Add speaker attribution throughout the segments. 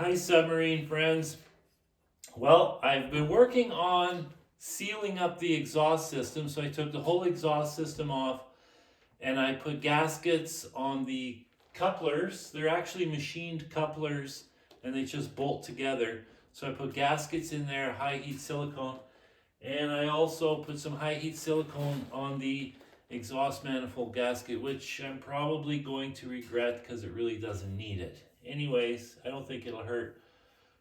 Speaker 1: Hi, submarine friends. Well, I've been working on sealing up the exhaust system. So I took the whole exhaust system off and I put gaskets on the couplers. They're actually machined couplers and they just bolt together. So I put gaskets in there, high heat silicone, and I also put some high heat silicone on the exhaust manifold gasket, which I'm probably going to regret because it really doesn't need it. Anyways, I don't think it'll hurt.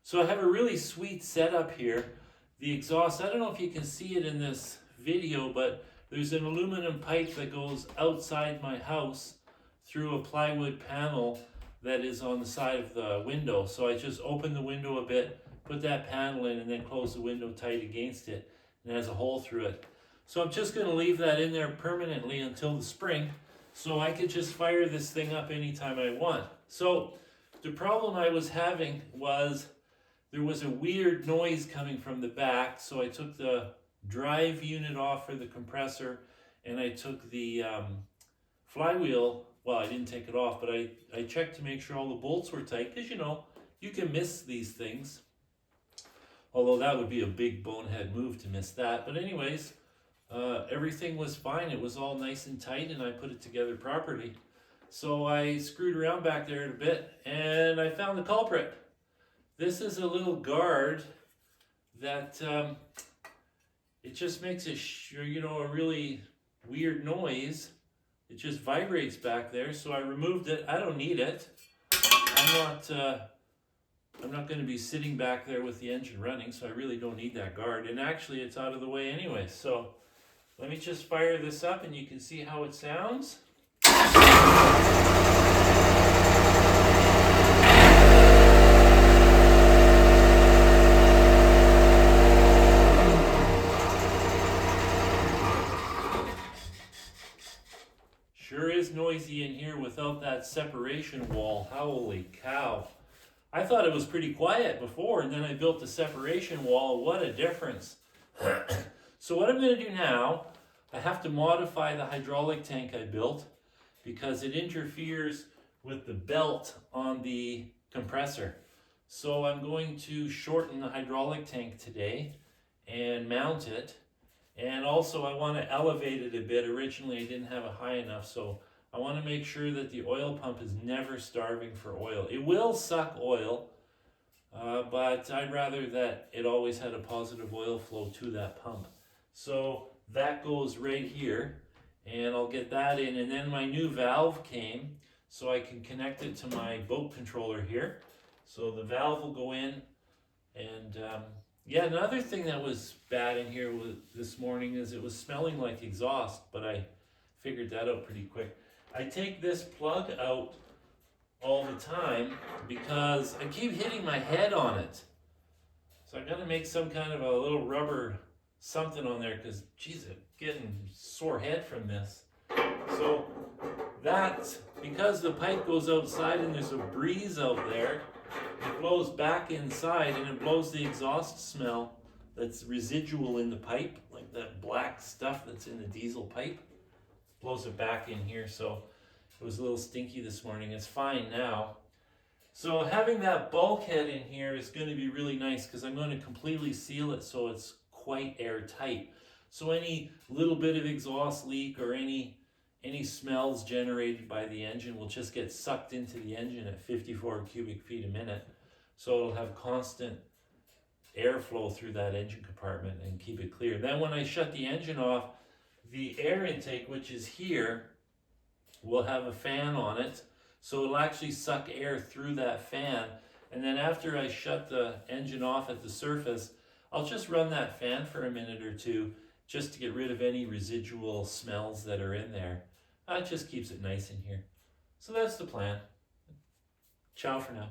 Speaker 1: So I have a really sweet setup here. The exhaust, I don't know if you can see it in this video, but there's an aluminum pipe that goes outside my house through a plywood panel that is on the side of the window. So I just open the window a bit, put that panel in, and then close the window tight against it. And it has a hole through it. So I'm just going to leave that in there permanently until the spring, so I could just fire this thing up anytime I want. So the problem I was having was there was a weird noise coming from the back, so I took the drive unit off for the compressor, and I took the flywheel, well, I didn't take it off, but I checked to make sure all the bolts were tight, because you can miss these things. Although that would be a big bonehead move to miss that. But anyways, everything was fine. It was all nice and tight, and I put it together properly. So I screwed around back there a bit, and I found the culprit. This is a little guard that it just makes a really weird noise. It just vibrates back there, so I removed it. I don't need it. I'm not going to be sitting back there with the engine running, so I really don't need that guard. And actually, it's out of the way anyway. So let me just fire this up, and you can see how it sounds. Sure is noisy in here without that separation wall. Holy cow. I thought it was pretty quiet before, and then I built the separation wall. What a difference. So what I'm going to do now, I have to modify the hydraulic tank I built because it interferes with the belt on the compressor. So I'm going to shorten the hydraulic tank today and mount it. And also I want to elevate it a bit. Originally I didn't have it high enough, so I want to make sure that the oil pump is never starving for oil. It will suck oil, but I'd rather that it always had a positive oil flow to that pump. So that goes right here, and I'll get that in. And then my new valve came, so I can connect it to my boat controller here. So the valve will go in, and yeah, another thing that was bad in here this morning is it was smelling like exhaust, but I figured that out pretty quick. I take this plug out all the time because I keep hitting my head on it. So I gotta make some kind of a little rubber something on there because, geez, I'm getting sore head from this. So that's because the pipe goes outside and there's a breeze out there. It blows back inside and it blows the exhaust smell that's residual in the pipe, like that black stuff that's in the diesel pipe. Blows it back in here, so it was a little stinky this morning. It's fine now. So having that bulkhead in here is going to be really nice because I'm going to completely seal it so it's quite airtight. So any little bit of exhaust leak or any smells generated by the engine will just get sucked into the engine at 54 cubic feet a minute. So it'll have constant airflow through that engine compartment and keep it clear. Then when I shut the engine off, the air intake, which is here, will have a fan on it. So it'll actually suck air through that fan. And then after I shut the engine off at the surface, I'll just run that fan for a minute or two just to get rid of any residual smells that are in there. It just keeps it nice in here. So that's the plan. Ciao for now.